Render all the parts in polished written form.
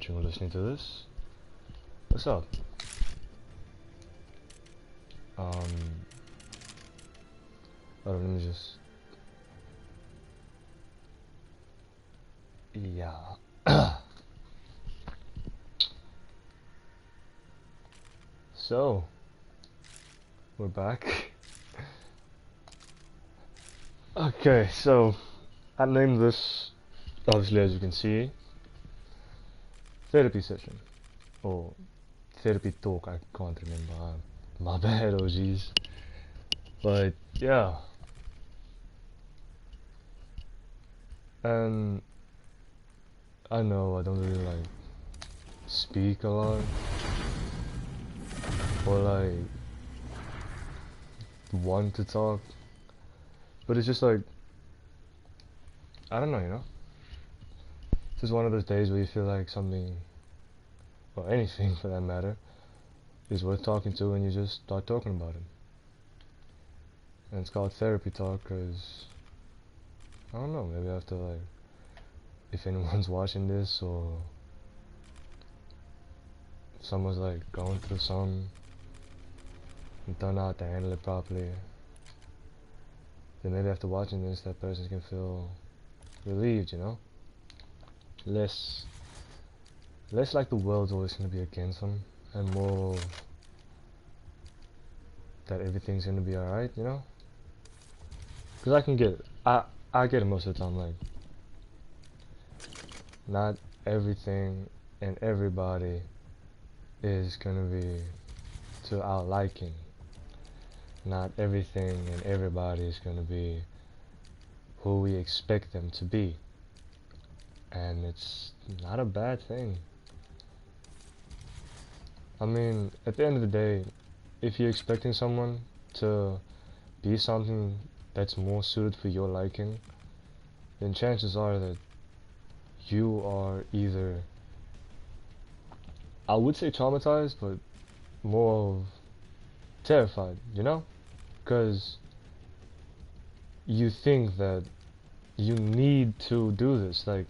watching or listening to this, what's up? Hold on, let me just... Yeah. So, we're back. Okay, so, I named this, obviously as you can see, therapy session. Or therapy talk, I can't remember. My bad, OGs. But, yeah. And I know I don't really like speak a lot or like want to talk, but it's just like, I don't know, you know? It's just one of those days where you feel like something, or anything for that matter, is worth talking to, and you just start talking about it. And it's called therapy talk because, I don't know, maybe I have to like, if anyone's watching this or someone's like going through something and don't know how to handle it properly, then maybe after watching this that person can feel relieved, you know? Less like the world's always going to be against them, and more that everything's going to be alright, you know? Because I can get, I get it most of the time, like, not everything and everybody is going to be to our liking. Not everything and everybody is going to be who we expect them to be. And it's not a bad thing. I mean, at the end of the day, if you're expecting someone to be something that's more suited for your liking, then chances are that you are either, I would say traumatized, but more of terrified, you know? Because you think that you need to do this, like,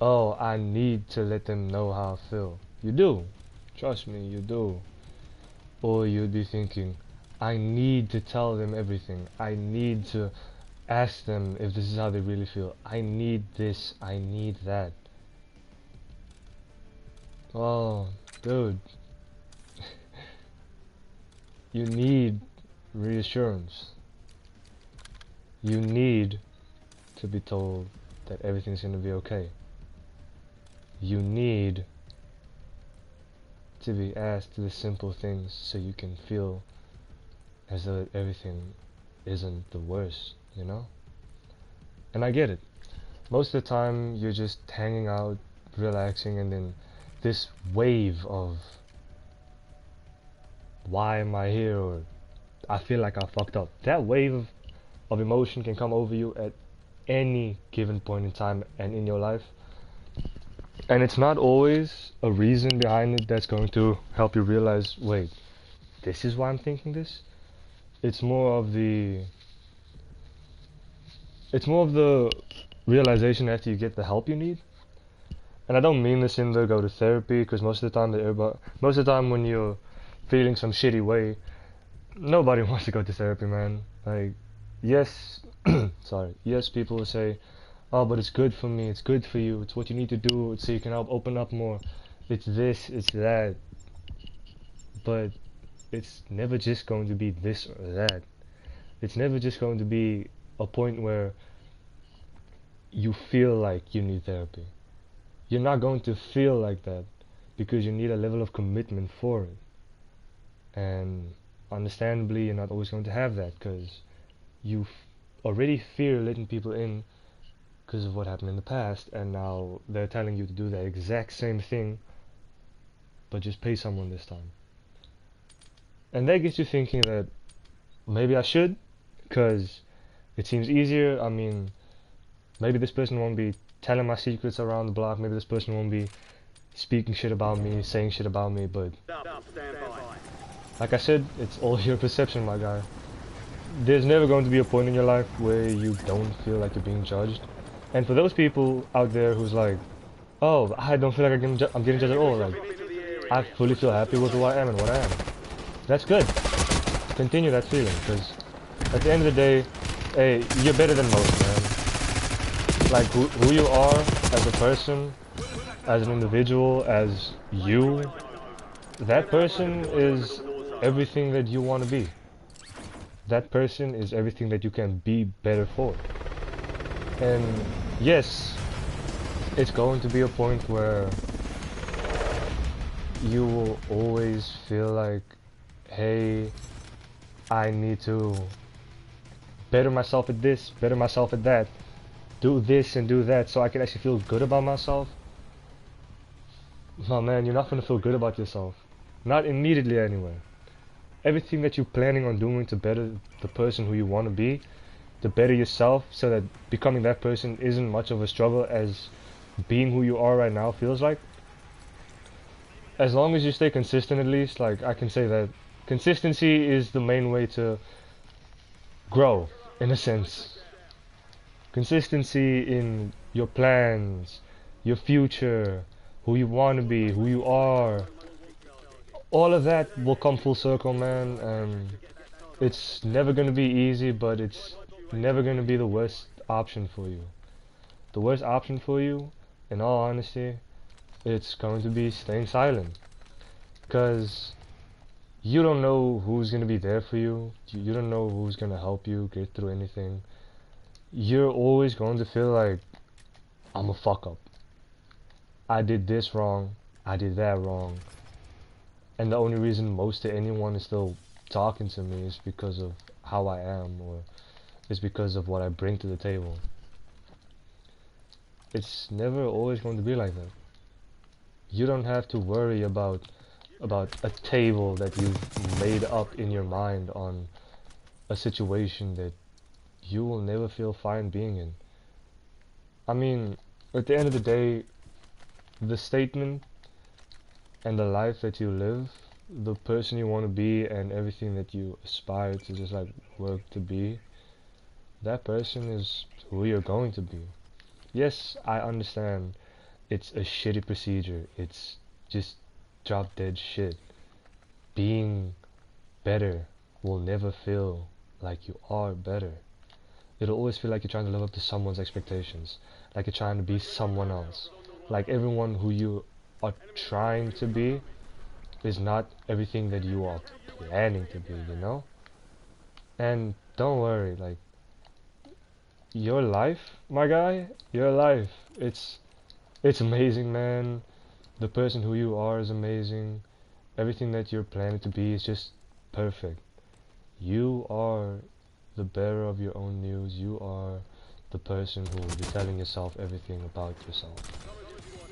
oh, I need to let them know how I feel. You do. Trust me, you do. Or you'd be thinking, I need to tell them everything. I need to ask them if this is how they really feel. I need this. I need that. Oh, dude. You need reassurance. You need to be told that everything's gonna be okay. You need to be asked the simple things so you can feel as though everything isn't the worst, you know? And I get it. Most of the time you're just hanging out, relaxing, and then this wave of why am I here, or I feel like I fucked up. That wave of emotion can come over you at any given point in time and in your life. And it's not always a reason behind it that's going to help you realize, wait, this is why I'm thinking this? It's more of the realization after you get the help you need. And I don't mean this in the go to therapy, because most of the time when you're feeling some shitty way, nobody wants to go to therapy, man. Like, yes, sorry, yes, people will say, oh, but it's good for me, it's good for you, it's what you need to do, it's so you can help open up more, it's this, it's that. But it's never just going to be this or that. It's never just going to be a point where you feel like you need therapy. You're not going to feel like that because you need a level of commitment for it. And understandably, you're not always going to have that because you already fear letting people in because of what happened in the past, and now they're telling you to do the exact same thing, but just pay someone this time. And that gets you thinking that maybe I should, because it seems easier. I mean, maybe this person won't be telling my secrets around the block, maybe this person won't be speaking shit about me, saying shit about me, but like I said, it's all your perception, my guy. There's never going to be a point in your life where you don't feel like you're being judged. And for those people out there who's like, Oh, I don't feel like I'm getting judged at all. Like, I fully feel happy with who I am and what I am. That's good. Continue that feeling, because at the end of the day, hey, you're better than most, man. Like, who you are as a person, as an individual, as you, that person is everything that you want to be. That person is everything that you can be better for. And yes, it's going to be a point where you will always feel like, hey, I need to better myself at this, better myself at that, do this and do that so I can actually feel good about myself. No, man, you're not going to feel good about yourself. Not immediately, anyway. Everything that you're planning on doing to better the person who you want to be, to better yourself so that becoming that person isn't much of a struggle as being who you are right now feels like. As long as you stay consistent, at least, like, I can say that consistency is the main way to grow, in a sense. Consistency in your plans, your future, who you want to be, who you are. All of that will come full circle, man. It's never going to be easy, but it's never going to be the worst option for you. The worst option for you, in all honesty, it's going to be staying silent. Because you don't know who's going to be there for you. You don't know who's going to help you get through anything. You're always going to feel like, I'm a fuck up. I did this wrong. I did that wrong. And the only reason most of anyone is still talking to me is because of how I am, or is because of what I bring to the table. It's never always going to be like that. You don't have to worry about a table that you've made up in your mind on a situation that you will never feel fine being in. I mean, at the end of the day, the statement and the life that you live, the person you want to be, and everything that you aspire to just like work to be, that person is who you're going to be. Yes, I understand it's a shitty procedure. It's just drop dead shit. Being better will never feel like you are better. It'll always feel like you're trying to live up to someone's expectations, like you're trying to be someone else. Like everyone who you are trying to be is not everything that you are planning to be, you know? And don't worry, like, your life, my guy, your life, it's amazing, man. The person who you are is amazing. Everything that you're planning to be is just perfect. You are the bearer of your own news. You are the person who will be telling yourself everything about yourself.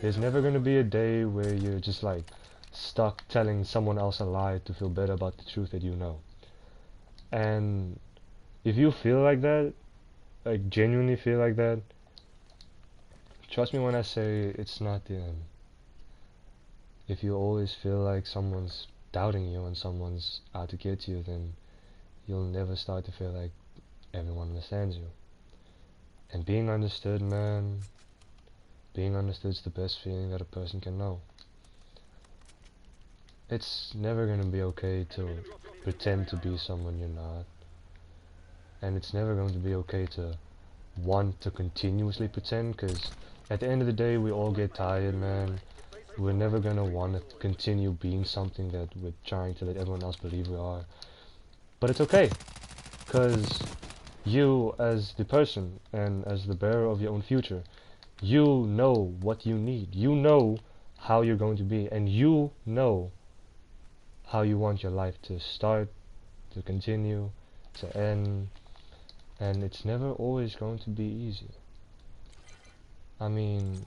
There's never going to be a day where you're just like stuck telling someone else a lie to feel better about the truth that you know. And if you feel like that, like genuinely feel like that, trust me when I say it's not the end. If you always feel like someone's doubting you and someone's out to get you, then you'll never start to feel like everyone understands you. And being understood, man, being understood is the best feeling that a person can know. It's never gonna be okay to pretend to be someone you're not. And it's never going to be okay to want to continuously pretend, because at the end of the day, we all get tired, man. We're never gonna want to continue being something that we're trying to let everyone else believe we are. But it's okay, because you, as the person and as the bearer of your own future, you know what you need. You know how you're going to be, and you know how you want your life to start, to continue, to end, and it's never always going to be easy. I mean,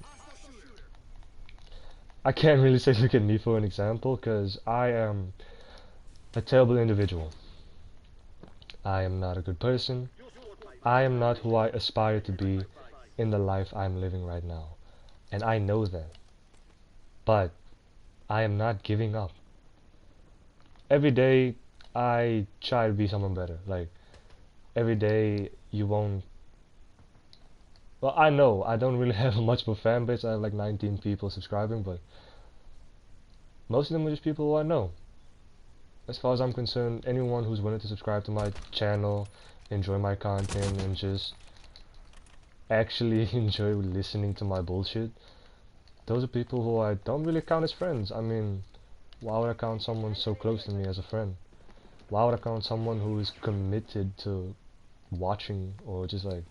I can't really say look at me for an example, because I am a terrible individual. I am not a good person. I am not who I aspire to be in the life I'm living right now. And I know that. But I am not giving up. Every day I try to be someone better. Like every day you won't Well, I know I don't really have much of a fan base. I have like 19 people subscribing, but most of them are just people who I know. As far as I'm concerned, anyone who's willing to subscribe to my channel, enjoy my content, and just actually enjoy listening to my bullshit, those are people who I don't really count as friends. I mean, why would I count someone so close to me as a friend? Why would I count someone who is committed to watching or just like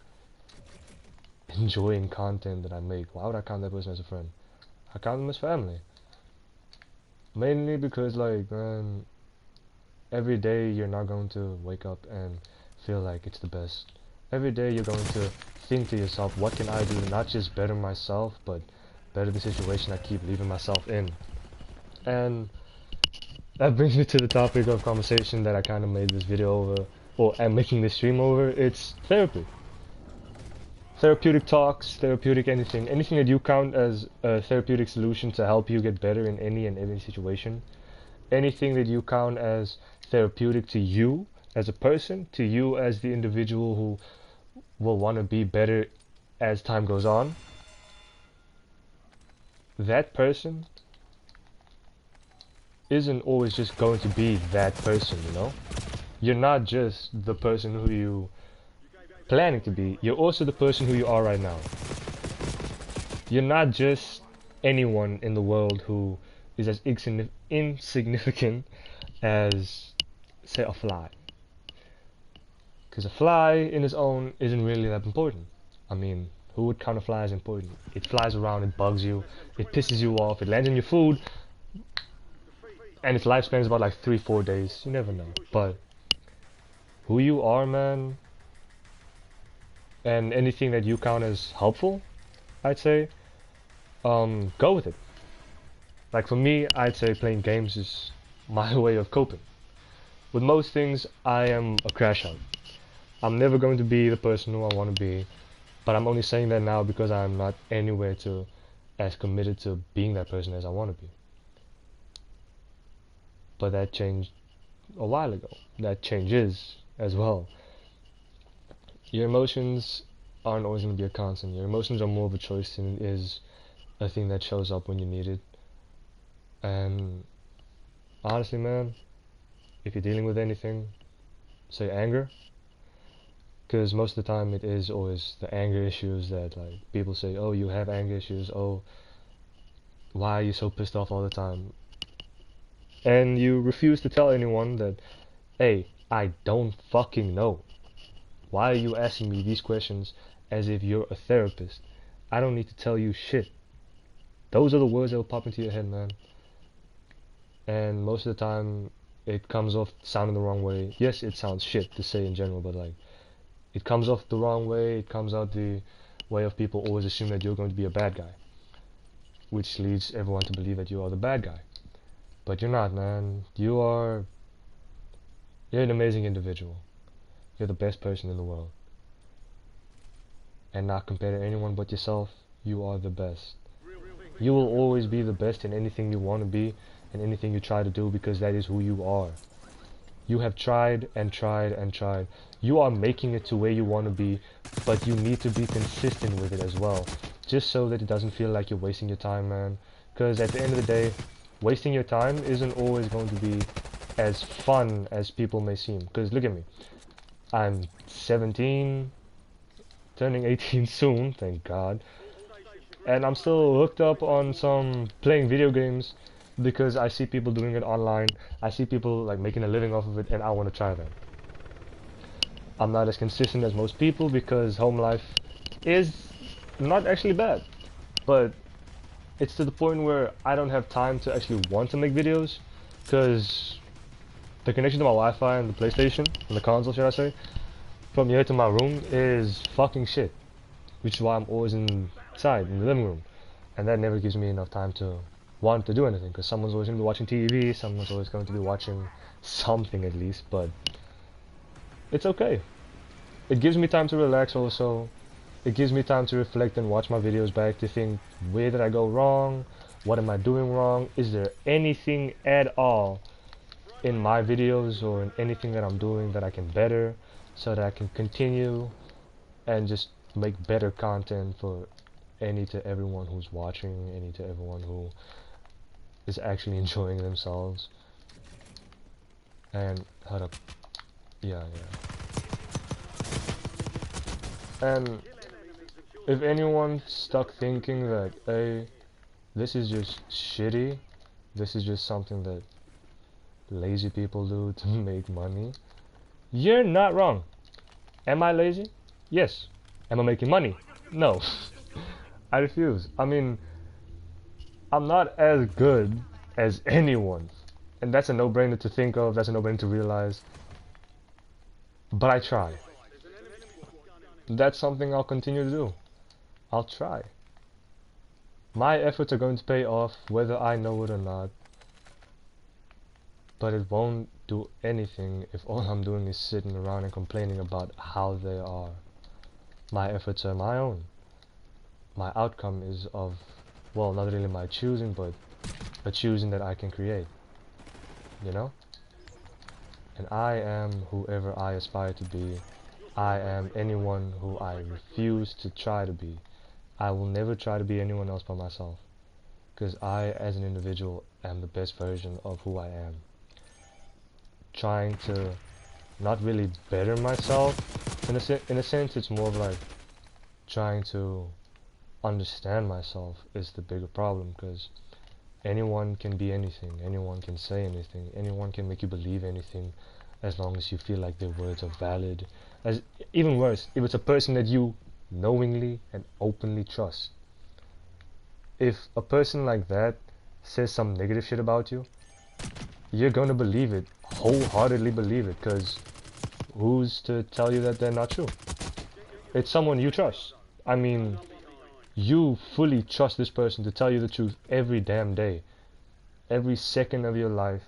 enjoying content that I make? Why would I count that person as a friend? I count them as family. Mainly because like, man, every day you're not going to wake up and feel like it's the best. Every day you're going to think to yourself, what can I do to not just better myself, but better the situation I keep leaving myself in. And that brings me to the topic of conversation that I kind of made this video over, or I'm making this stream over. It's therapy. Therapeutic talks, therapeutic anything. Anything that you count as a therapeutic solution to help you get better in any and every situation. Anything that you count as therapeutic to you as a person, to you as the individual who will want to be better as time goes on. That person isn't always just going to be that person, you know? You're not just the person who you planning to be, you're also the person who you are right now. You're not just anyone in the world who is as insignificant as, say, a fly. Because a fly in its own isn't really that important. I mean, who would count a fly as important? It flies around, it bugs you, it pisses you off, it lands in your food, and its lifespan is about like 3-4 days. You never know. But who you are, man, and anything that you count as helpful, I'd say, go with it. Like for me, I'd say playing games is my way of coping. With most things, I am a crash out. I'm never going to be the person who I want to be, but I'm only saying that now because I'm not anywhere to as committed to being that person as I want to be. But that changed a while ago. That changes as well. Your emotions aren't always going to be a constant. Your emotions are more of a choice than it is a thing that shows up when you need it. And honestly, man, if you're dealing with anything, say anger, because most of the time it is always the anger issues that like people say, oh, you have anger issues, oh, why are you so pissed off all the time? And you refuse to tell anyone that, hey, I don't fucking know. Why are you asking me these questions as if you're a therapist? I don't need to tell you shit. Those are the words that will pop into your head, man. And most of the time it comes off sounding the wrong way. Yes, it sounds shit to say in general, but like it comes off the wrong way. It comes out the way of people always assume that you're going to be a bad guy, which leads everyone to believe that you are the bad guy. But you're not, man. You're an amazing individual. You're the best person in the world. And not compared to anyone but yourself, you are the best. You will always be the best in anything you want to be and anything you try to do because that is who you are. You have tried and tried and tried. You are making it to where you want to be, but you need to be consistent with it as well. Just so that it doesn't feel like you're wasting your time, man. Because at the end of the day, wasting your time isn't always going to be as fun as people may seem. Because look at me. I'm 17, turning 18 soon, thank God. And I'm still hooked up on some playing video games because I see people doing it online. I see people like making a living off of it and I want to try that. I'm not as consistent as most people because home life is not actually bad. But it's to the point where I don't have time to actually want to make videos because the connection to my Wi-Fi and the PlayStation, and the console should I say, from here to my room is fucking shit. Which is why I'm always inside, in the living room. And that never gives me enough time to want to do anything, because someone's always going to be watching TV, someone's always going to be watching something at least, but it's okay. It gives me time to relax also. It gives me time to reflect and watch my videos back to think, where did I go wrong? What am I doing wrong? Is there anything at all in my videos or in anything that I'm doing that I can better so that I can continue and just make better content for any to everyone who's watching, any to everyone who is actually enjoying themselves. And hold up, yeah. And if anyone's stuck thinking that, hey, this is just shitty, this is just something that lazy people do to make money, you're not wrong. Am I lazy? Yes. Am I making money? No. I refuse. I mean, I'm not as good as anyone. And that's a no-brainer to think of, that's a no-brainer to realize. But I try. That's something I'll continue to do. I'll try. My efforts are going to pay off whether I know it or not. But it won't do anything if all I'm doing is sitting around and complaining about how they are. My efforts are my own. My outcome is of, well, not really my choosing, but a choosing that I can create. You know? And I am whoever I aspire to be. I am anyone who I refuse to try to be. I will never try to be anyone else but myself. Because I, as an individual, am the best version of who I am. Trying to not really better myself. In a sense, it's more of like trying to understand myself is the bigger problem, because anyone can be anything, anyone can say anything, anyone can make you believe anything as long as you feel like their words are valid. As even worse, if it's a person that you knowingly and openly trust. If a person like that says some negative shit about you, you're gonna believe it, wholeheartedly believe it, because who's to tell you that they're not true? It's someone you trust. I mean, you fully trust this person to tell you the truth every damn day, every second of your life,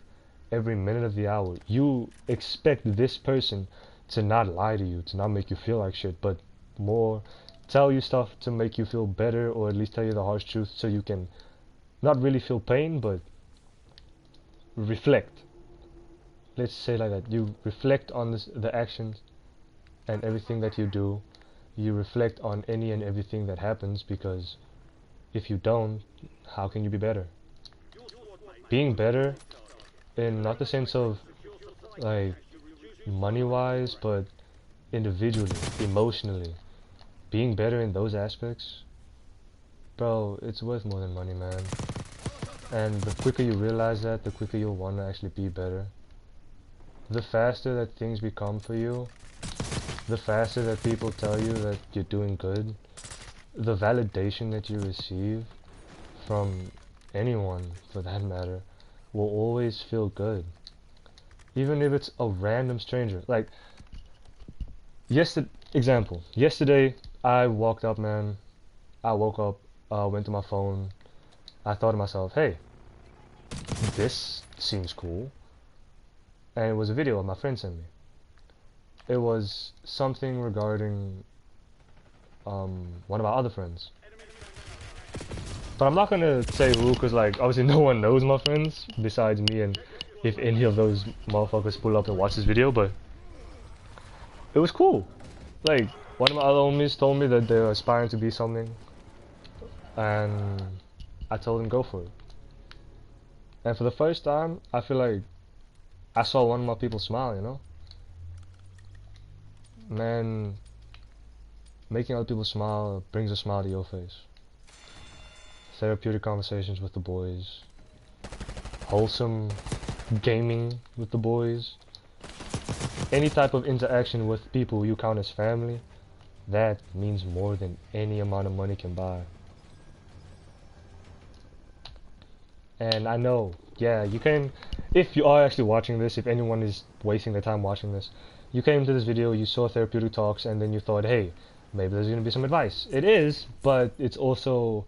every minute of the hour. You expect this person to not lie to you, to not make you feel like shit, but more tell you stuff to make you feel better, or at least tell you the harsh truth so you can not really feel pain, but reflect. Let's say like that. You reflect on the actions and everything that you do. You reflect on any and everything that happens, because if you don't, how can you be better? Being better in not the sense of like money wise, but individually, emotionally, being better in those aspects, bro, it's worth more than money, man. And the quicker you realize that, the quicker you'll want to actually be better. The faster that things become for you, the faster that people tell you that you're doing good, the validation that you receive from anyone for that matter will always feel good. Even if it's a random stranger. Like, yesterday I walked up, man. I woke up, went to my phone. I thought to myself, hey, this seems cool. And it was a video my friend sent me. It was something regarding one of our other friends. But I'm not gonna say who, because like obviously no one knows my friends besides me, and if any of those motherfuckers pull up and watch this video. But it was cool. Like, one of my other homies told me that they're aspiring to be something, and I told them go for it. And for the first time, I feel like I saw one of my people smile, you know? Man, making other people smile brings a smile to your face. Therapeutic conversations with the boys, wholesome gaming with the boys, any type of interaction with people you count as family, that means more than any amount of money can buy. And I know, yeah, you can, if you are actually watching this, if anyone is wasting their time watching this, you came to this video, you saw therapeutic talks, and then you thought, hey, maybe there's gonna be some advice. It is, but it's also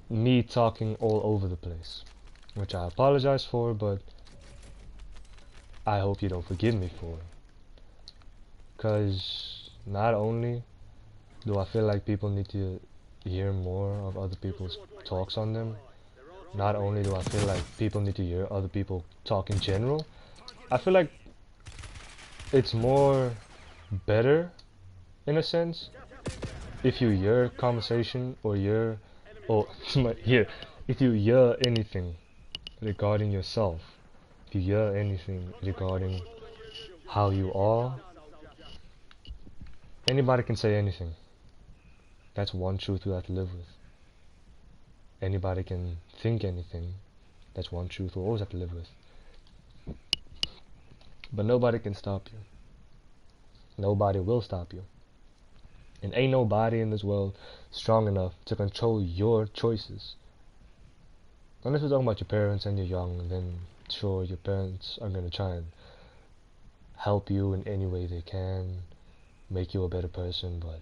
me talking all over the place, which I apologize for, but I hope you don't forgive me for it. Because not only do I feel like people need to hear more of other people's talks on them, not only do I feel like people need to hear other people talk in general, I feel like it's more better, in a sense, if you hear conversation or here, if you hear anything regarding yourself, if you hear anything regarding how you are, anybody can say anything. That's one truth you have to live with. Anybody can think anything. That's one truth we always have to live with. But nobody can stop you. Nobody will stop you. And ain't nobody in this world strong enough to control your choices. Unless we're talking about your parents and you're young, then sure, your parents are going to try and help you in any way they can, make you a better person, but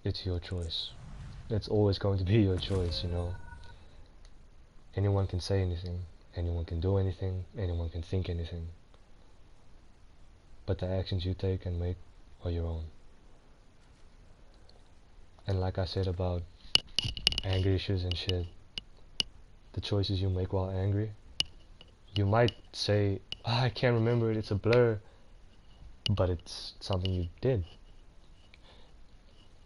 it's your choice. It's always going to be your choice, you know. Anyone can say anything, anyone can do anything, anyone can think anything. But the actions you take and make are your own. And like I said about anger issues and shit, the choices you make while angry, you might say, I can't remember it, it's a blur, but it's something you did.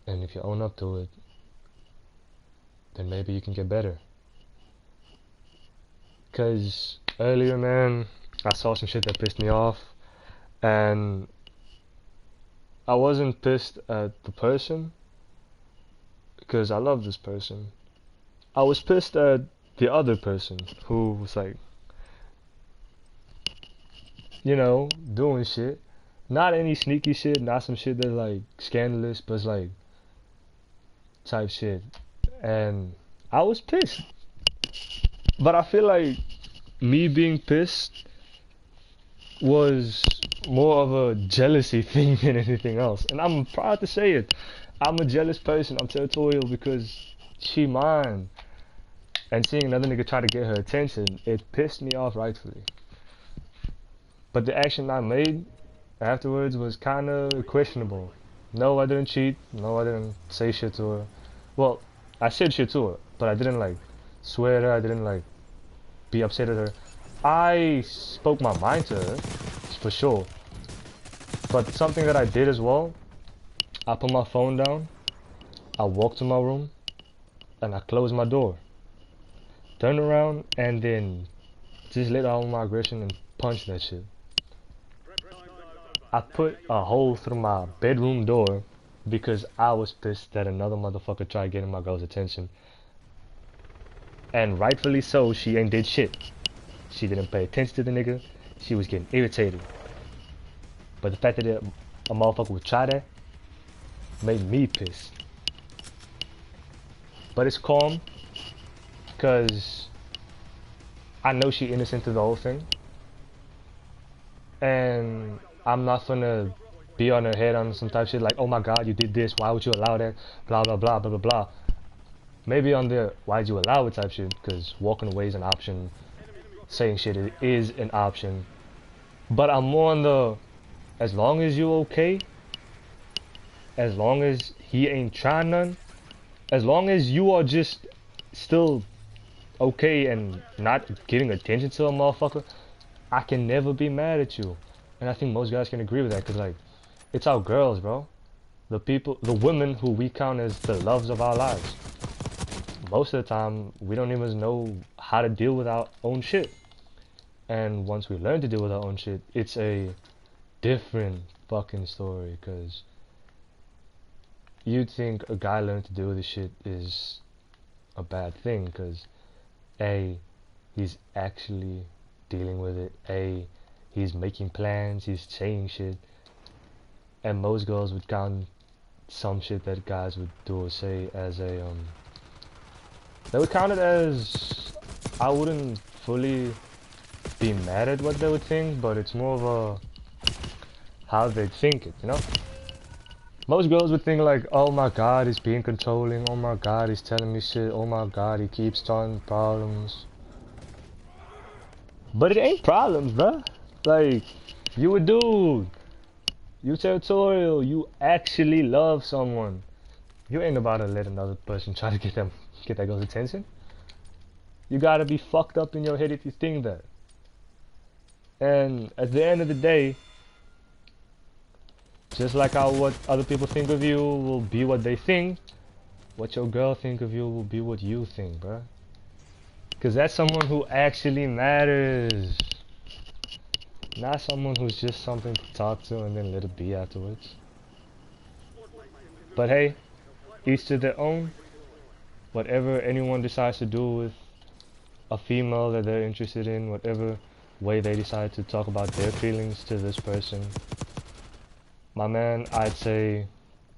And if you own up to it, then maybe you can get better. Cause earlier, man, I saw some shit that pissed me off, and I wasn't pissed at the person, because I love this person. I was pissed at the other person who was like, you know, doing shit. Not any sneaky shit, not some shit that's like scandalous, but it's like type shit. And I was pissed. But I feel like me being pissed was more of a jealousy thing than anything else. And I'm proud to say it. I'm a jealous person. I'm territorial because she mine. And seeing another nigga try to get her attention, it pissed me off rightfully. But the action I made afterwards was kind of questionable. No, I didn't cheat. No, I didn't say shit to her. Well, I said shit to her, but I didn't like swear at her. I didn't like be upset at her. I spoke my mind to her, for sure. But something that I did as well, I put my phone down, I walked to my room, and I closed my door. Turned around and then just let out my aggression and punched that shit. I put a hole through my bedroom door because I was pissed that another motherfucker tried getting my girl's attention. And rightfully so, she ain't did shit. She didn't pay attention to the nigga. She was getting irritated. But the fact that a motherfucker would try that made me pissed. But it's calm because I know she innocent to the whole thing. And I'm not gonna be on her head on some type of shit like, oh my god, you did this, why would you allow that, blah blah blah blah blah blah. Maybe on the why'd you allow it type shit, because walking away is an option, saying shit is an option. But I'm more on the, as long as you okay, as long as he ain't trying none, as long as you are just still okay and not giving attention to a motherfucker, I can never be mad at you. And I think most guys can agree with that, because like, it's our girls, bro. The people, the women who we count as the loves of our lives. Most of the time, we don't even know how to deal with our own shit. And once we learn to deal with our own shit, it's a different fucking story, because you'd think a guy learning to deal with this shit is a bad thing, because A, he's actually dealing with it. A, he's making plans, he's saying shit. And most girls would count some shit that guys would do or say as a, they would count it as, I wouldn't fully be mad at what they would think, but it's more of a, how they think it, you know? Most girls would think like, oh my god, he's being controlling, oh my god, he's telling me shit, oh my god, he keeps starting problems. But it ain't problems, bruh. Like, you a dude. You territorial. You actually love someone. You ain't about to let another person try to get that girl's attention. You gotta be fucked up in your head if you think that. And at the end of the day, Just like how what other people think of you will be what they think, what your girl think of you will be what you think, bruh. Cause that's someone who actually matters. Not someone who's just something to talk to and then let it be afterwards. But hey, each to their own. Whatever anyone decides to do with a female that they're interested in, whatever way they decide to talk about their feelings to this person, my man, I'd say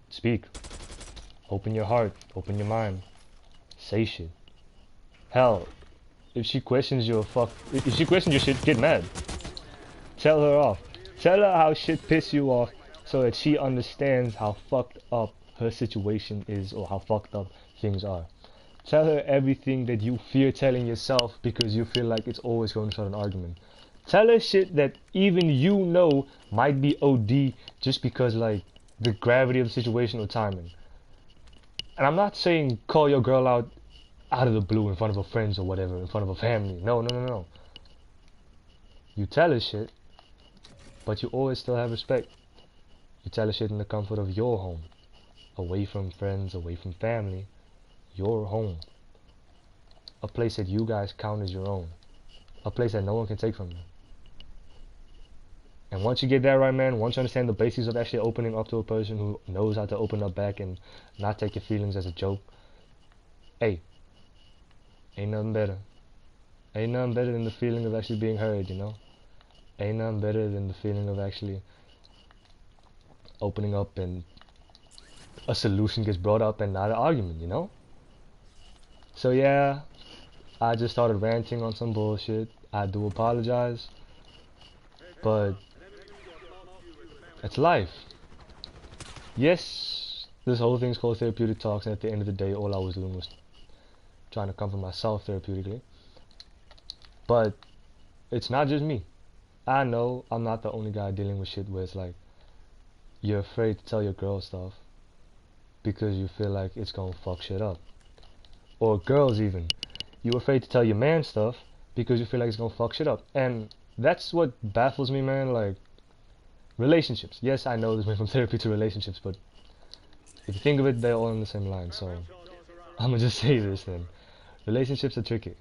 speak. Open your heart, open your mind, say shit. Hell, if she questions your if she questions your shit, get mad. Tell her off. Tell her how shit pissed you off so that she understands how fucked up her situation is or how fucked up things are. Tell her everything that you fear telling yourself because you feel like it's always going to start an argument. Tell her shit that even you know might be OD just because like the gravity of the situation or timing. And I'm not saying call your girl out of the blue in front of her friends or whatever, in front of her family. No, no, no, no. You tell her shit, but you always still have respect. You tell her shit in the comfort of your home. Away from friends, away from family. Your home. A place that you guys count as your own. A place that no one can take from you. And once you get that right, man, once you understand the basics of actually opening up to a person who knows how to open up back and not take your feelings as a joke, hey, ain't nothing better. Ain't nothing better than the feeling of actually being heard, you know? Ain't nothing better than the feeling of actually opening up and a solution gets brought up and not an argument, you know? So yeah, I just started ranting on some bullshit. I do apologize, but it's life. Yes, this whole thing's called therapeutic talks, and at the end of the day, all I was doing was trying to comfort myself therapeutically. But it's not just me. I know I'm not the only guy dealing with shit where it's like you're afraid to tell your girl stuff because you feel like it's gonna fuck shit up. Or girls even. You're afraid to tell your man stuff because you feel like it's gonna fuck shit up. And that's what baffles me, man. Like, relationships. Yes, I know this went from therapy to relationships, but if you think of it, they're all in the same line. So I'm gonna just say this then. Relationships are tricky.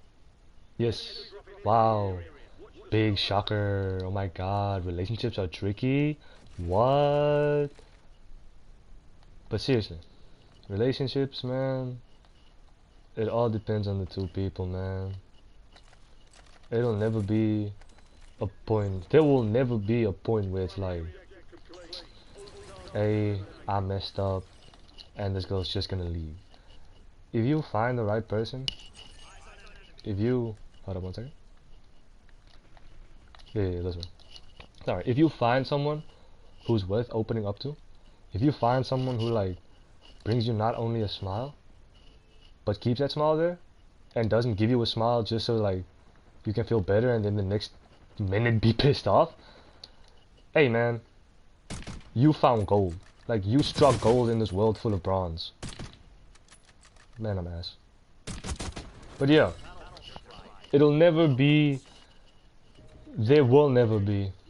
Yes. Wow. Big shocker. Oh my god. Relationships are tricky. What? But seriously, relationships, man, it all depends on the two people, man. It'll never be a point. There will never be a point where it's like, hey, I messed up and this girl's just gonna leave. If you find the right person, hold up one second. Yeah, this one. Sorry, if you find someone who's worth opening up to, if you find someone who like brings you not only a smile, but keeps that smile there, and doesn't give you a smile just so like you can feel better and then the next minute be pissed off, hey man, you found gold. Like, you struck gold in this world full of bronze. Man, I'm ass. But yeah, there will never be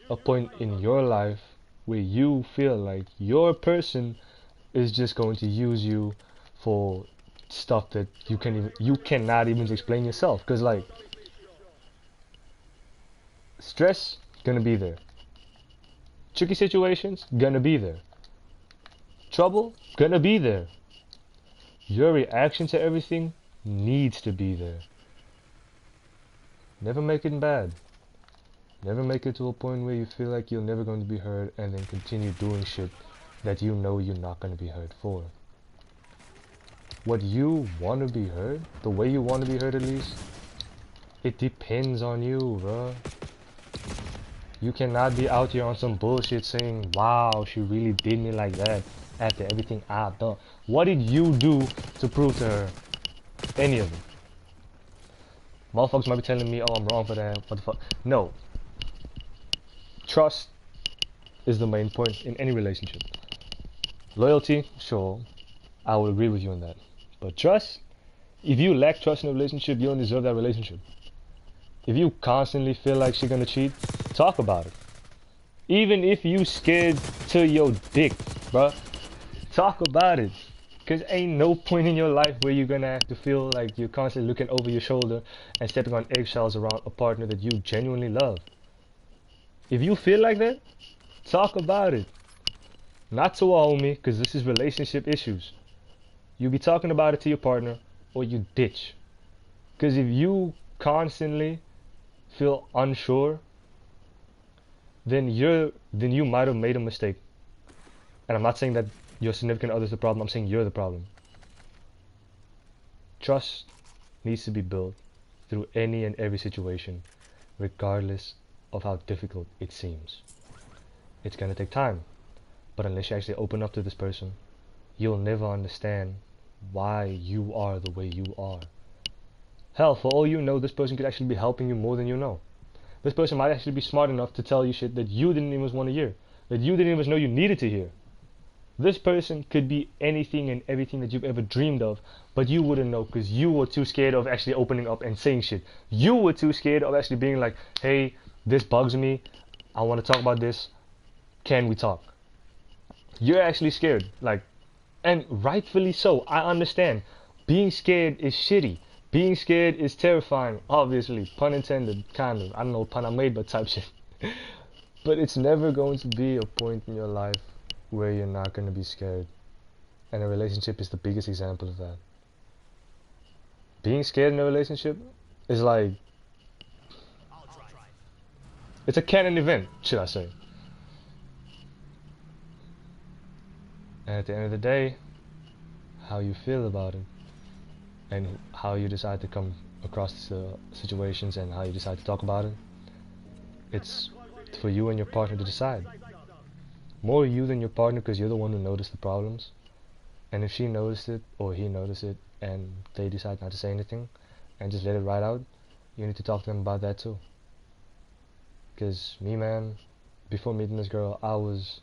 a point in your life where you feel like your person is just going to use you for stuff that you cannot even explain yourself. Because like, stress gonna be there, tricky situations gonna be there, trouble gonna be there. Your reaction to everything needs to be there. Never make it bad. Never make it to a point where you feel like you're never going to be heard and then continue doing shit that you know you're not going to be heard for. What you want to be heard, the way you want to be heard at least, it depends on you, bro. You cannot be out here on some bullshit saying, wow, she really did me like that after everything I've done. What did you do to prove to her any of it? Motherfuckers might be telling me, oh, I'm wrong for that, what the fuck. No. Trust is the main point in any relationship. Loyalty, sure, I will agree with you on that. But trust, if you lack trust in a relationship, you don't deserve that relationship. If you constantly feel like she's gonna cheat, talk about it. Even if you scared to your dick, bruh, talk about it. Cause ain't no point in your life where you're gonna have to feel like you're constantly looking over your shoulder and stepping on eggshells around a partner that you genuinely love. If you feel like that, talk about it. Not to a homie, cause this is relationship issues. You be talking about it to your partner or you ditch. Cause if you constantly feel unsure, then you might have made a mistake. And I'm not saying that your significant other is the problem, I'm saying you're the problem. Trust needs to be built through any and every situation, regardless of how difficult it seems. It's gonna take time, but unless you actually open up to this person, you'll never understand why you are the way you are. Hell, for all you know, this person could actually be helping you more than you know. This person might actually be smart enough to tell you shit that you didn't even want to hear, that you didn't even know you needed to hear. This person could be anything and everything that you've ever dreamed of, but you wouldn't know because you were too scared of actually opening up and saying shit. You were too scared of actually being like, hey, this bugs me. I want to talk about this. Can we talk? You're actually scared. Like, and rightfully so. I understand. Being scared is shitty. Being scared is terrifying, obviously. Pun intended, kind of. I don't know what pun I made, but type shit. But it's never going to be a point in your life where you're not going to be scared. And a relationship is the biggest example of that. Being scared in a relationship is like, it's a canon event, should I say. And at the end of the day, how you feel about it and how you decide to come across the situations and how you decide to talk about it, it's for you and your partner to decide. More you than your partner, because you're the one who noticed the problems. And if she noticed it or he noticed it and they decide not to say anything and just let it ride out, you need to talk to them about that too. Because me, man, before meeting this girl, I was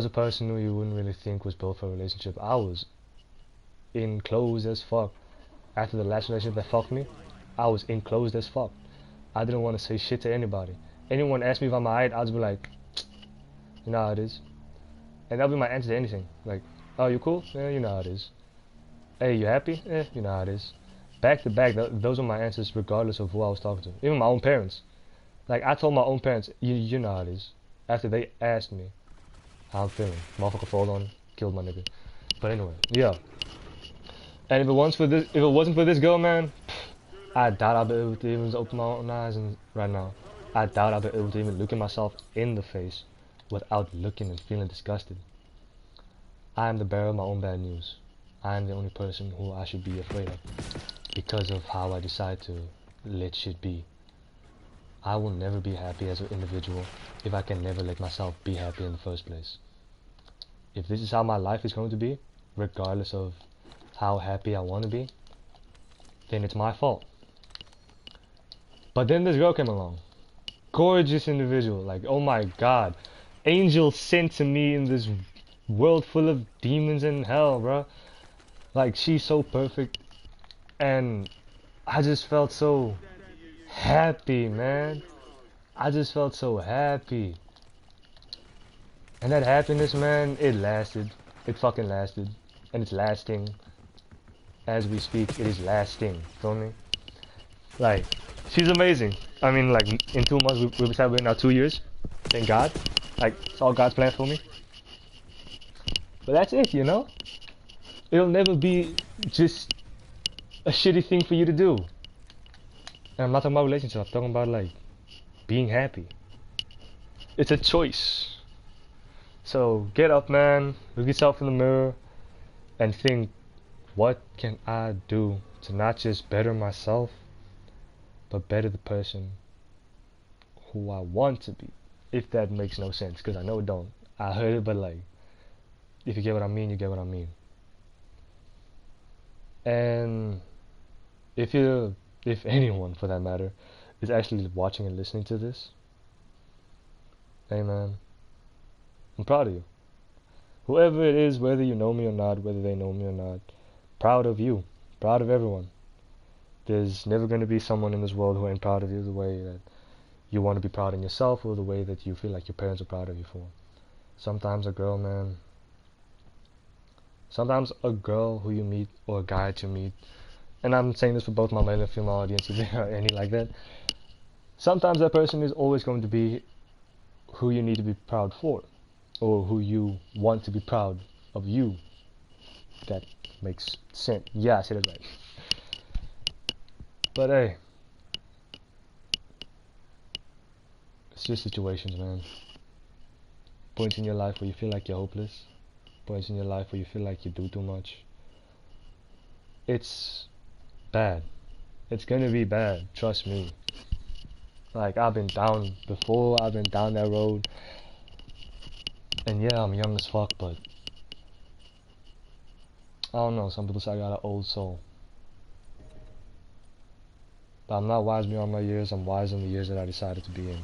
a person who you wouldn't really think was built for a relationship. I was enclosed as fuck. After the last relationship that fucked me, I was enclosed as fuck. I didn't want to say shit to anybody. Anyone asked me if I'm alright, I'd just be like, you know how it is. And that'll be my answer to anything. Like, oh, you cool? Yeah, you know how it is. Hey, you happy? Eh, you know how it is. Back to back, those are my answers regardless of who I was talking to. Even my own parents. Like, I told my own parents, you know how it is. After they asked me how I'm feeling. Motherfucker fall on, killed my nigga. But anyway, yeah. And if it wasn't for this girl, man, I doubt I'll be able to even open my own eyes and right now. I doubt I'll be able to even look at myself in the face without looking and feeling disgusted. I am the bearer of my own bad news. I am the only person who I should be afraid of because of how I decide to let shit be. I will never be happy as an individual if I can never let myself be happy in the first place. If this is how my life is going to be, regardless of how happy I want to be, then it's my fault. But then this girl came along. Gorgeous individual. Like, oh my god. Angel sent to me in this world full of demons and hell, bro. Like, she's so perfect. And I just felt so happy, man. I just felt so happy. And that happiness, man, it lasted. It fucking lasted. And it's lasting. As we speak, it is lasting. Feel me? Like, she's amazing. I mean, like, in 2 months, we'll be celebrating now 2 years. Thank God. Like, it's all God's plan for me. But that's it, you know? It'll never be just a shitty thing for you to do. And I'm not talking about relationship. I'm talking about, like, being happy. It's a choice. So, get up, man. Look yourself in the mirror and think, what can I do to not just better myself, but better the person who I want to be? If that makes no sense, because I know it don't. I heard it, but like, if you get what I mean, you get what I mean. And if anyone for that matter is actually watching and listening to this, hey man, I'm proud of you. Whoever it is, whether you know me or not, whether they know me or not, proud of you, proud of everyone. There's never going to be someone in this world who ain't proud of you the way that you want to be proud in yourself or the way that you feel like your parents are proud of you for. Sometimes a girl, man, sometimes a girl who you meet or a guy that you meet, and I'm saying this for both my male and female audience, if there are any like that, sometimes that person is always going to be who you need to be proud for, or who you want to be proud of you. That makes sense. Yeah, I said it right. But hey, it's just situations, man. Points in your life where you feel like you're hopeless. Points in your life where you feel like you do too much. It's bad. It's gonna be bad, trust me. Like, I've been down before, I've been down that road. And yeah, I'm young as fuck, but I don't know, some people say I got an old soul. But I'm not wise beyond my years, I'm wise in the years that I decided to be in.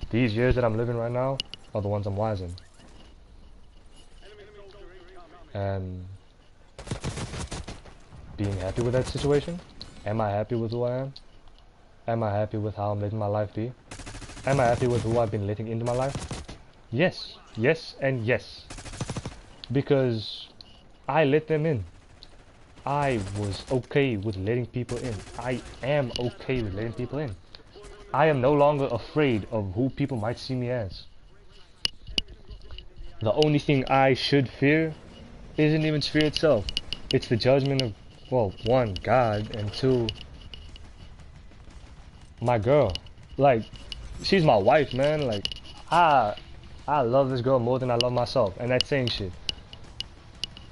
These years that I'm living right now are the ones I'm wise in. And being happy with that situation? Am I happy with who I am? Am I happy with how I'm letting my life be? Am I happy with who I've been letting into my life? Yes, yes, and yes. Because I let them in. I was okay with letting people in. I am okay with letting people in. I am no longer afraid of who people might see me as. The only thing I should fear isn't even fear itself. It's the judgment of, well, one, God, and two, my girl. Like, she's my wife, man. Like, I love this girl more than I love myself, and that's saying shit.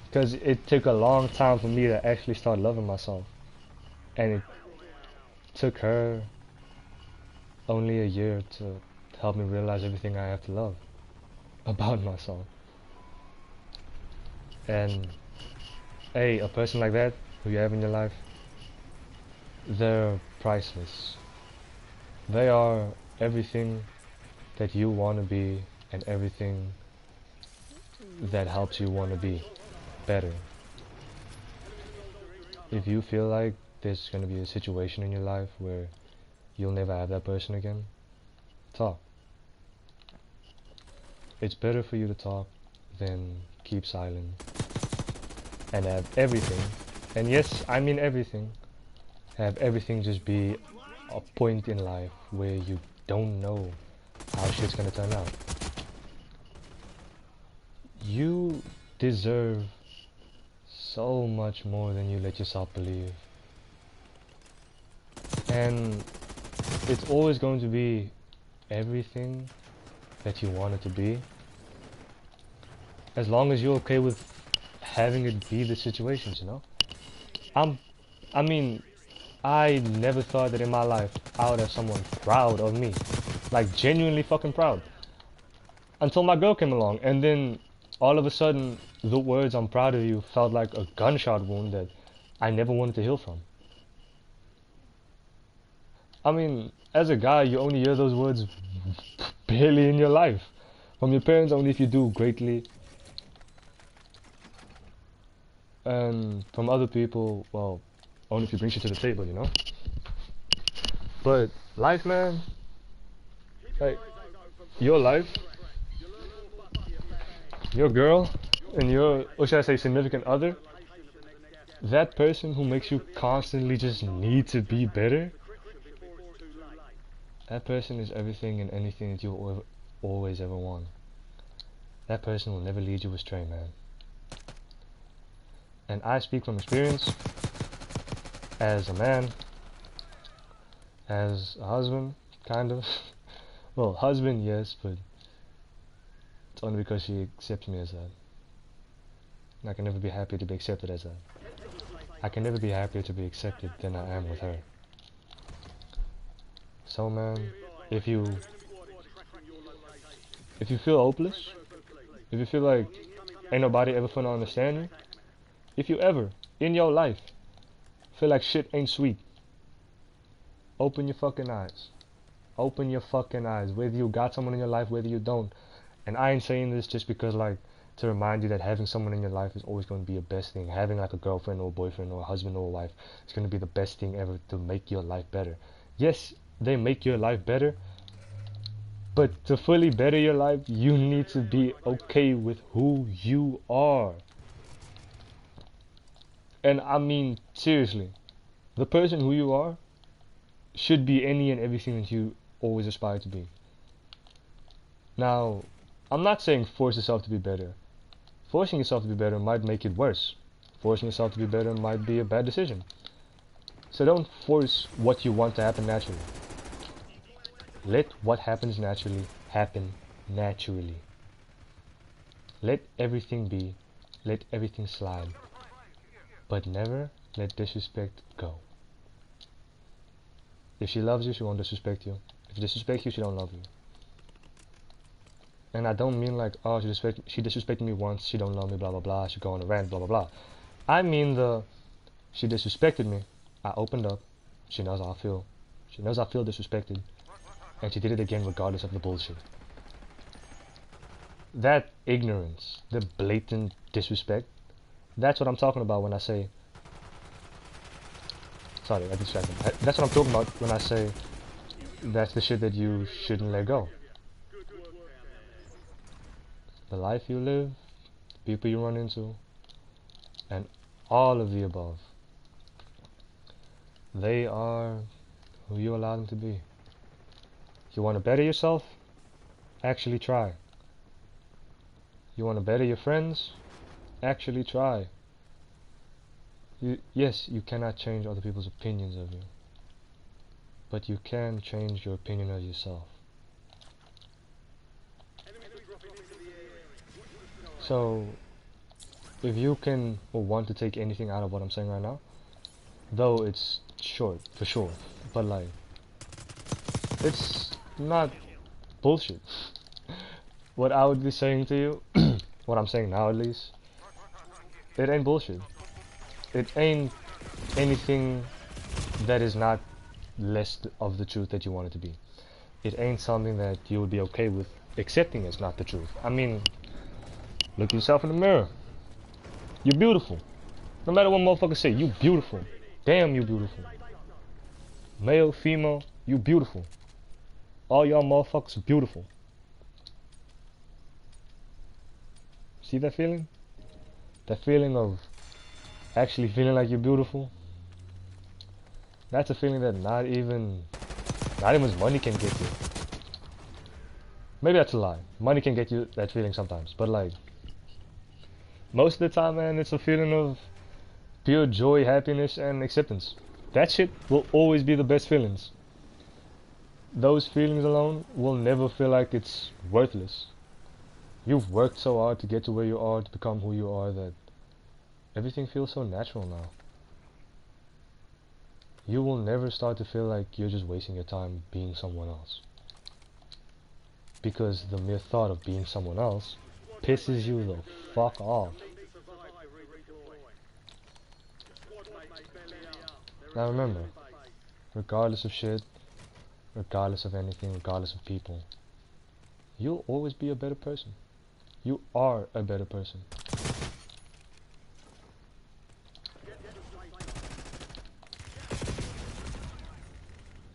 Because it took a long time for me to actually start loving myself, and it took her only a year to help me realize everything I have to love about myself. And hey, a person like that who you have in your life, they're priceless. They are everything that you want to be and everything that helps you want to be better. If you feel like there's going to be a situation in your life where you'll never have that person again, talk. It's better for you to talk than keep silent and have everything, and yes, I mean everything, have everything just be a point in life where you don't know how shit's gonna turn out. You deserve so much more than you let yourself believe. And it's always going to be everything that you want it to be, as long as you're okay with having it be the situations, you know? I mean, I never thought that in my life I would have someone proud of me. Like, genuinely fucking proud. Until my girl came along, and then all of a sudden, the words "I'm proud of you" felt like a gunshot wound that I never wanted to heal from. I mean, as a guy, you only hear those words barely in your life. From your parents, only if you do greatly. And from other people, well, only if you bring shit to the table, you know? But life, man, like, your life, your girl, and your, or should I say significant other, that person who makes you constantly just need to be better, that person is everything and anything that you always ever want. That person will never lead you astray, man. And I speak from experience, as a man, as a husband, kind of. Well, husband, yes, but it's only because she accepts me as that. And I can never be happy to be accepted as that. I can never be happier to be accepted than I am with her. So man, if you feel hopeless, if you feel like ain't nobody ever finna understand you, if you ever, in your life, feel like shit ain't sweet, open your fucking eyes. Open your fucking eyes. Whether you got someone in your life, whether you don't. And I ain't saying this just because, like, to remind you that having someone in your life is always going to be a best thing. Having like a girlfriend or a boyfriend or a husband or a wife is going to be the best thing ever to make your life better. Yes, they make your life better, But to fully better your life, you need to be okay with who you are. And I mean, seriously, the person who you are should be any and everything that you always aspire to be. Now, I'm not saying force yourself to be better. Forcing yourself to be better might make it worse. Forcing yourself to be better might be a bad decision. So don't force what you want to happen naturally. Let what happens naturally happen naturally. Let everything be. Let everything slide. But never let disrespect go. If she loves you, she won't disrespect you. If she disrespects you, she don't love you. And I don't mean like, oh, she disrespected me once, she don't love me, blah blah blah, she go on a rant, blah blah blah. I mean she disrespected me, I opened up, she knows how I feel. She knows I feel disrespected. And she did it again regardless of the bullshit. That ignorance, the blatant disrespect, that's what I'm talking about when I say... Sorry, I distracted. That's what I'm talking about when I say that's the shit that you shouldn't let go. The life you live, the people you run into, and all of the above. They are who you allow them to be. You want to better yourself? Actually try. You want to better your friends? Actually try. Yes, you cannot change other people's opinions of you, but you can change your opinion of yourself. So, if you can or want to take anything out of what I'm saying right now, though it's short, for sure, but like, it's not bullshit. What I would be saying to you, what I'm saying now at least, it ain't bullshit. It ain't anything that is not less of the truth that you want it to be. It ain't something that you would be okay with accepting as not the truth. I mean, look yourself in the mirror. You're beautiful. No matter what motherfuckers say, you beautiful. Damn, you beautiful. Male, female, you beautiful. All y'all motherfuckers beautiful. See that feeling? That feeling of actually feeling like you're beautiful? That's a feeling that not even money can get you. Maybe that's a lie. Money can get you that feeling sometimes, but like, most of the time, man, it's a feeling of pure joy, happiness, and acceptance. That shit will always be the best feelings. Those feelings alone will never feel like it's worthless. You've worked so hard to get to where you are, to become who you are, that everything feels so natural now. You will never start to feel like you're just wasting your time being someone else. Because the mere thought of being someone else pisses you the fuck off. Now remember, regardless of shit, regardless of anything, regardless of people, you'll always be a better person. You are a better person.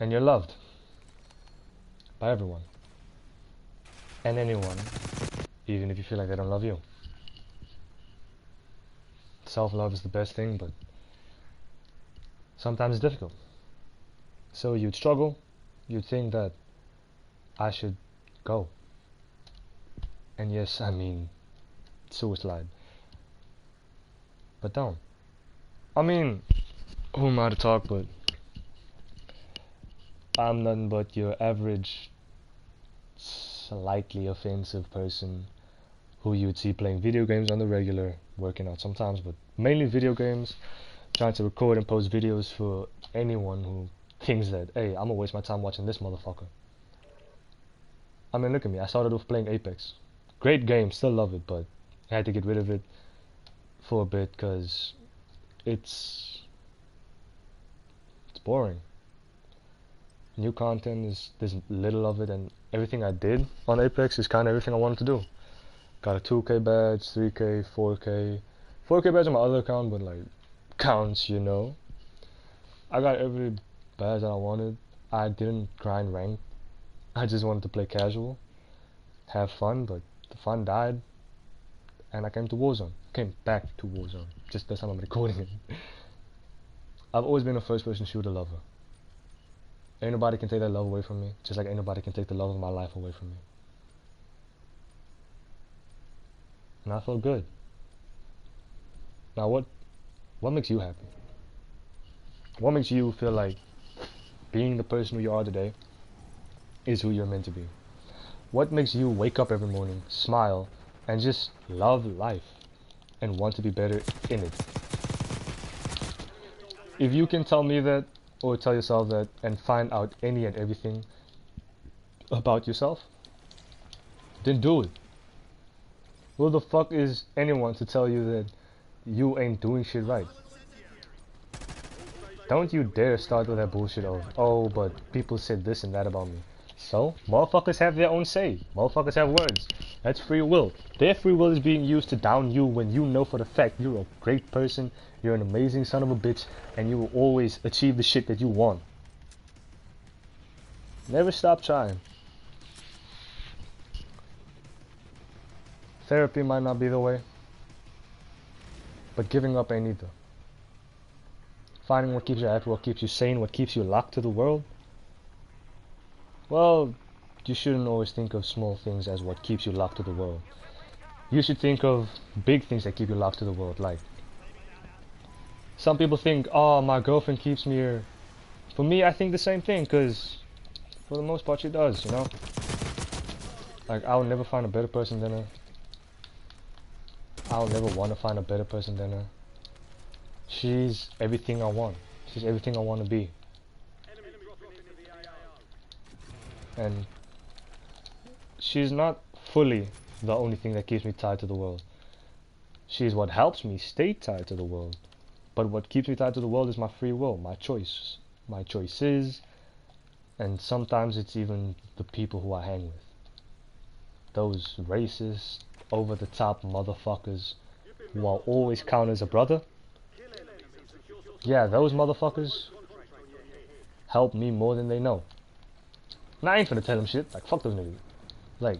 And you're loved by everyone and anyone, even if you feel like they don't love you. Self-love is the best thing, but sometimes it's difficult. So you'd struggle, you'd think that I should go. And yes, I mean suicide. But don't. I mean, who am I to talk, but I'm nothing but your average, slightly offensive person who you would see playing video games on the regular, working out sometimes, but mainly video games, trying to record and post videos for anyone who thinks that, hey, I'm gonna waste my time watching this motherfucker. I mean, look at me, I started off playing Apex. Great game, still love it, but I had to get rid of it for a bit because it's boring. New content is, there's little of it, and everything I did on Apex is kind of everything I wanted to do. Got a 2K badge, 3K, 4K. 4K badge on my other account, but like, counts, you know. I got every badge that I wanted. I didn't grind rank I just wanted to play casual, have fun, but the fun died, and I came to Warzone. Came back to Warzone. Just that's how I'm recording it. I've always been a first-person shooter lover. Ain't nobody can take that love away from me, just like ain't nobody can take the love of my life away from me. And I felt good. Now what makes you happy? What makes you feel like being the person who you are today is who you're meant to be? What makes you wake up every morning, smile, and just love life and want to be better in it? If you can tell me that, or tell yourself that, and find out any and everything about yourself, then do it. Who the fuck is anyone to tell you that you ain't doing shit right? Don't you dare start with that bullshit of, oh, but people said this and that about me. So, motherfuckers have their own say. Motherfuckers have words. That's free will. Their free will is being used to down you when you know for the fact you're a great person, you're an amazing son of a bitch, and you will always achieve the shit that you want. Never stop trying. Therapy might not be the way, but giving up ain't either. Finding what keeps you happy, what keeps you sane, what keeps you locked to the world. Well, you shouldn't always think of small things as what keeps you locked to the world. You should think of big things that keep you locked to the world. Like, some people think, oh, my girlfriend keeps me here. For me, I think the same thing, because for the most part she does, you know? Like, I'll never find a better person than her. I'll never want to find a better person than her. She's everything I want. She's everything I want to be. And she's not fully the only thing that keeps me tied to the world. She's what helps me stay tied to the world. But what keeps me tied to the world is my free will, my choice, my choices, and sometimes it's even the people who I hang with. Those racist, over-the-top motherfuckers who I'll always count as a brother. Yeah, those motherfuckers help me more than they know. And I ain't finna tell them shit. Like, fuck those niggas. Like,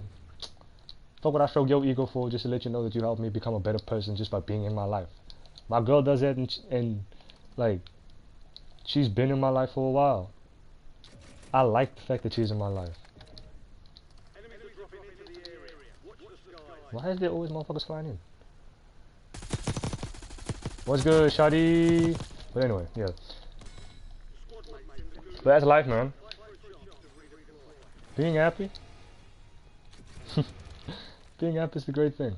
fuck what I stroke your ego for, just to let you know that you helped me become a better person just by being in my life. My girl does that, and like, she's been in my life for a while. I like the fact that she's in my life. Why is there always motherfuckers flying in? What's good, Shadi? But anyway, yeah. But that's life, man. Being happy? Being happy is the great thing.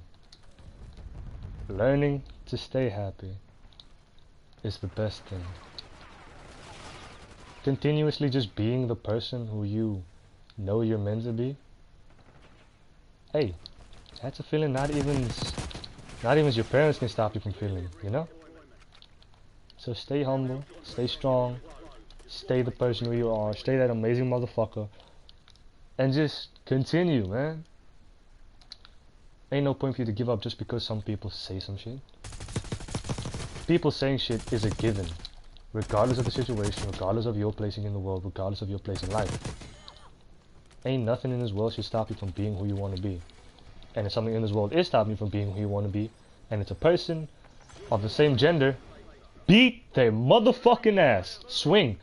Learning to stay happy is the best thing. Continuously just being the person who you know you're meant to be. Hey, that's a feeling not even your parents can stop you from feeling, you know? So stay humble, stay strong, stay the person who you are, stay that amazing motherfucker, and just continue, man. Ain't no point for you to give up just because some people say some shit. People saying shit is a given, regardless of the situation, regardless of your placing in the world, regardless of your place in life. Ain't nothing in this world should stop you from being who you want to be. And if something in this world is stopping you from being who you want to be, and it's a person of the same gender, beat their motherfucking ass. Swing.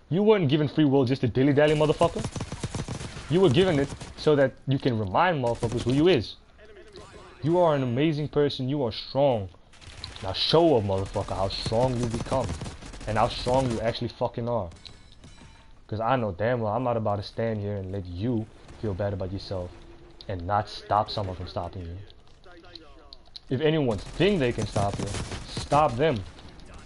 You weren't given free will just to dilly-dally, motherfucker. You were given it so that you can remind motherfuckers who you is. You are an amazing person. You are strong. Now show a motherfucker how strong you become. And how strong you actually fucking are. Because I know damn well I'm not about to stand here and let you feel bad about yourself and not stop someone from stopping you. If anyone think they can stop you, stop them.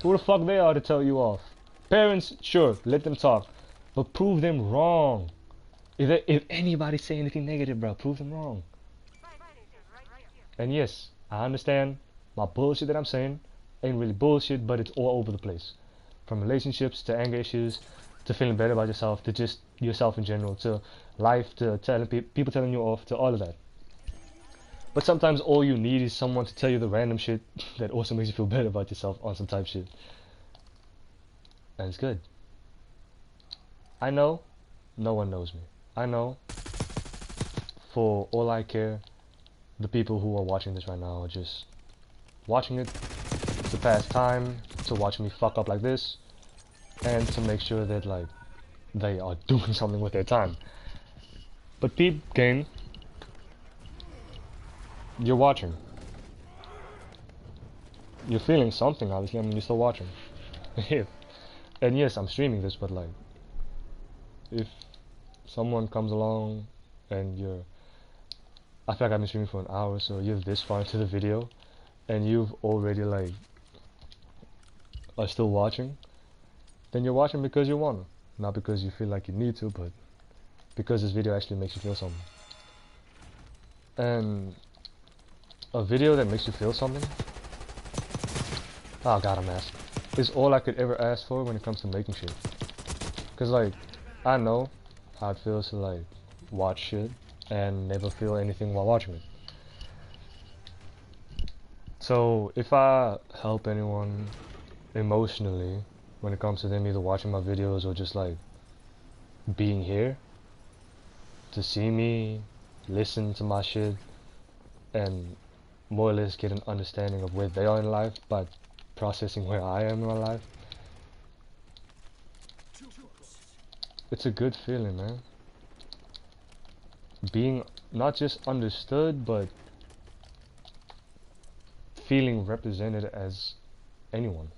Who the fuck they are to tell you off? Parents, sure, let them talk. But prove them wrong. If anybody say anything negative, bro, prove them wrong. And yes, I understand my bullshit that I'm saying ain't really bullshit, but it's all over the place. From relationships to anger issues to feeling better about yourself to just yourself in general to life to telling people telling you off to all of that. But sometimes all you need is someone to tell you the random shit that also makes you feel better about yourself on some type shit. And it's good. I know no one knows me. I know for all I care, the people who are watching this right now are just watching it to pass time, to watch me fuck up like this, and to make sure that like they are doing something with their time. But peep game, you're watching. You're feeling something, obviously. I mean, you're still watching. And yes, I'm streaming this, but like, if someone comes along and I feel like I've been streaming for an hour, so you're this far into the video, and you've already like are still watching, then you're watching because you want to, not because you feel like you need to, but because this video actually makes you feel something. And a video that makes you feel something, oh god, I'm asking, is all I could ever ask for when it comes to making shit. Cause like, I know how it feels to like watch shit and never feel anything while watching it. So if I help anyone emotionally when it comes to them either watching my videos or just like being here to see me, listen to my shit, and more or less get an understanding of where they are in life by processing where I am in my life, it's a good feeling, man. Being not just understood, but feeling represented as anyone.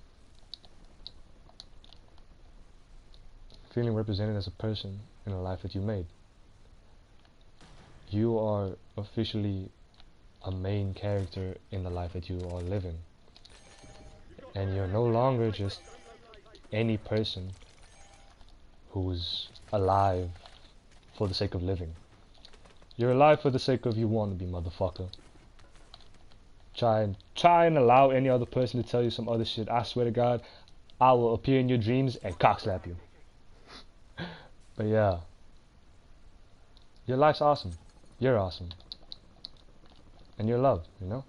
Feeling represented as a person in a life that you made. You are officially a main character in the life that you are living. And you're no longer just any person who's alive for the sake of living. You're alive for the sake of you want to be, motherfucker. Try and allow any other person to tell you some other shit. I swear to God, I will appear in your dreams and cockslap you. But yeah, your life's awesome. You're awesome. And you're loved, you know?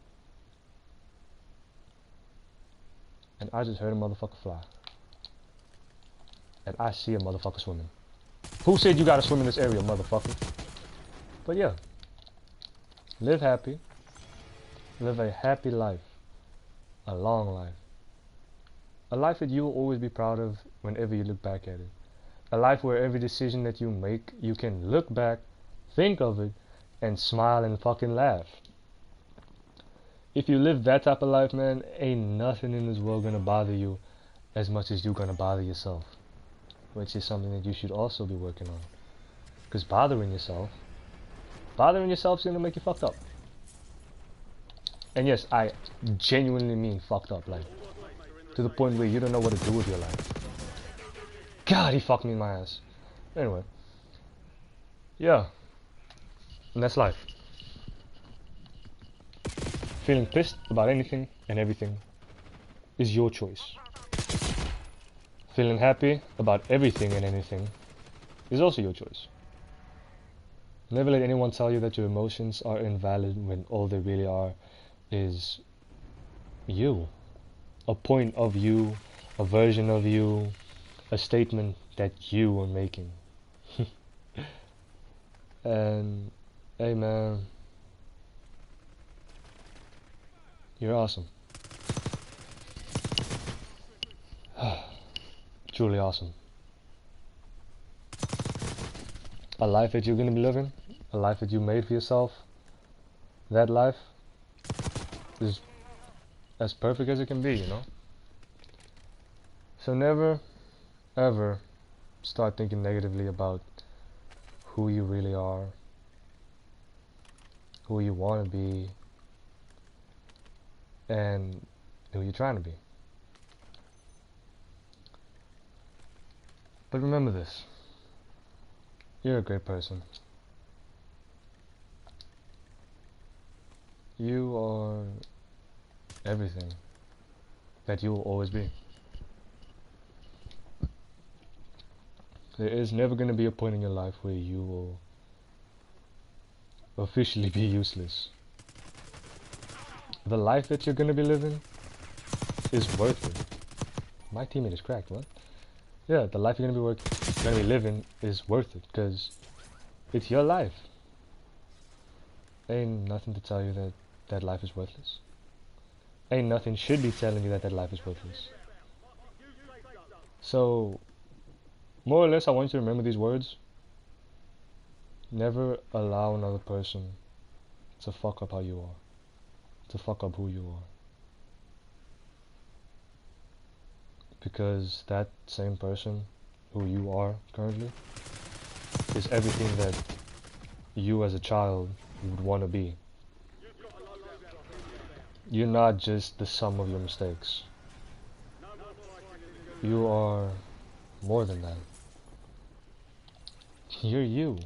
And I just heard a motherfucker fly. And I see a motherfucker swimming. Who said you gotta swim in this area, motherfucker? But yeah, live happy. Live a happy life. A long life. A life that you will always be proud of whenever you look back at it. A life where every decision that you make, you can look back, think of it, and smile and fucking laugh. If you live that type of life, man, ain't nothing in this world gonna bother you as much as you're gonna bother yourself. Which is something that you should also be working on. Because bothering yourself is gonna make you fucked up. And yes, I genuinely mean fucked up, like, to the point where you don't know what to do with your life. God, he fucked me in my ass. Anyway. Yeah. And that's life. Feeling pissed about anything and everything is your choice. Feeling happy about everything and anything is also your choice. Never let anyone tell you that your emotions are invalid when all they really are is you. A point of you, a version of you, a statement that you are making. And hey man, you're awesome. Truly awesome. A life that you're gonna be living, a life that you made for yourself, that life is as perfect as it can be, you know? So never, ever start thinking negatively about who you really are, who you want to be, and who you're trying to be. But remember this, you're a great person. You are everything that you will always be. There is never going to be a point in your life where you will officially be useless. The life that you're going to be living is worth it. My teammate is cracked, what? Yeah, the life you're going to be living is worth it, because It's your life. Ain't nothing to tell you that that life is worthless. Ain't nothing should be telling you that that life is worthless. So, more or less, I want you to remember these words. Never allow another person to fuck up how you are, to fuck up who you are. Because that same person who you are currently is everything that you as a child would want to be. You're not just the sum of your mistakes. You are more than that. You're you.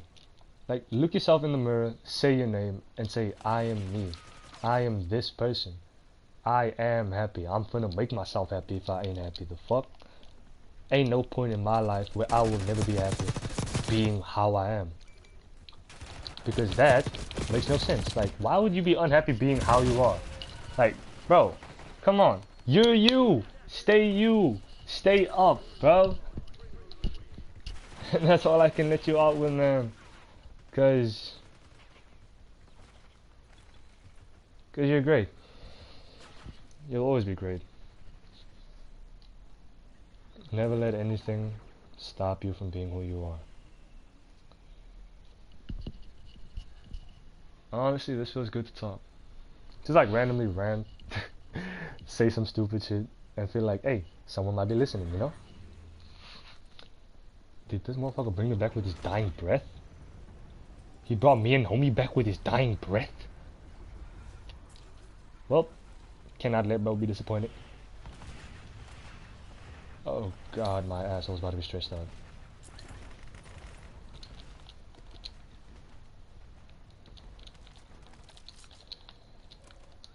Like, look yourself in the mirror, say your name, and say, I am me. I am this person. I am happy. I'm finna make myself happy if I ain't happy. The fuck? Ain't no point in my life where I will never be happy being how I am. Because that makes no sense. Like, why would you be unhappy being how you are? Like, bro, come on. You're you. Stay you. Stay up, bro. And that's all I can let you out with, man. Cause you're great. You'll always be great. Never let anything stop you from being who you are. Honestly, this feels good to talk. Just like randomly rant, say some stupid shit, and feel like, hey, someone might be listening, you know? Did this motherfucker bring me back with his dying breath? He brought me and homie back with his dying breath? Well, cannot let bro be disappointed. Oh god, my asshole's about to be stressed out.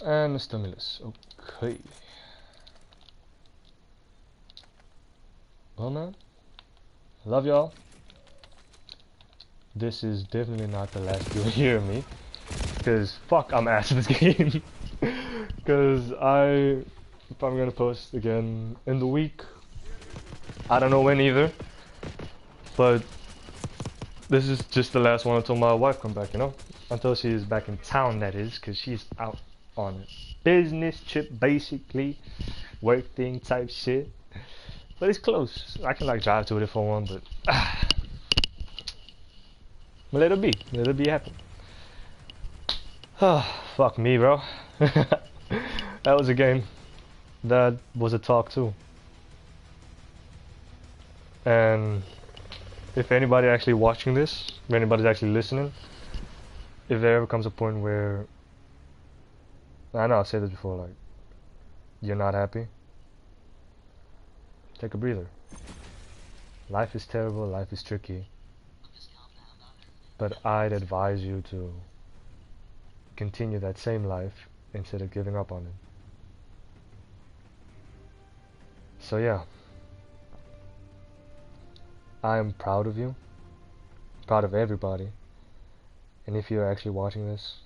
And the stimulus. Okay. Well, man. Love y'all. This is definitely not the last you'll hear me. Because fuck, I'm ass at this game. Because I'm gonna post again in the week. I don't know when either. But this is just the last one until my wife comes back, you know? Until she is back in town, that is. Because she's out on business trip, basically. Work thing type shit. But it's close. I can like drive to it if I want, but let it be. Let it be happen. Fuck me, bro. That was a game. That was a talk too. And if anybody actually watching this, if anybody's actually listening, if there ever comes a point where, I know I've said this before, like, you're not happy, take a breather. Life is terrible, life is tricky, but I'd advise you to continue that same life instead of giving up on it. So yeah, I am proud of you, proud of everybody, and if you're actually watching this,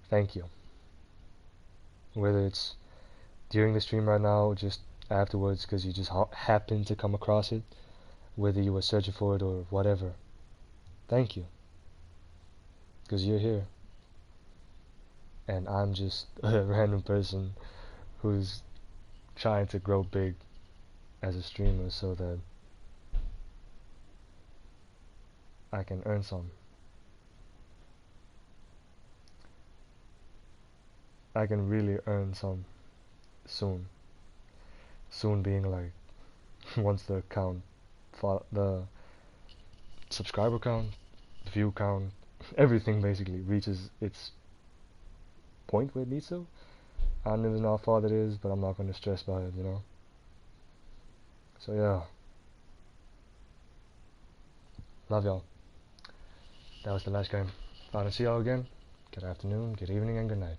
thank you. Whether it's during the stream right now or just afterwards because you just happened to come across it, whether you were searching for it or whatever, thank you, because you're here and I'm just a random person who's trying to grow big as a streamer so that I can earn some. I can really earn some soon. Soon being like once the count, the subscriber count, view count, everything basically reaches its point where it needs to. I don't even know how far that is, but I'm not going to stress about it, you know. So yeah, love y'all. That was the last game. If I don't see y'all again, good afternoon, good evening, and good night.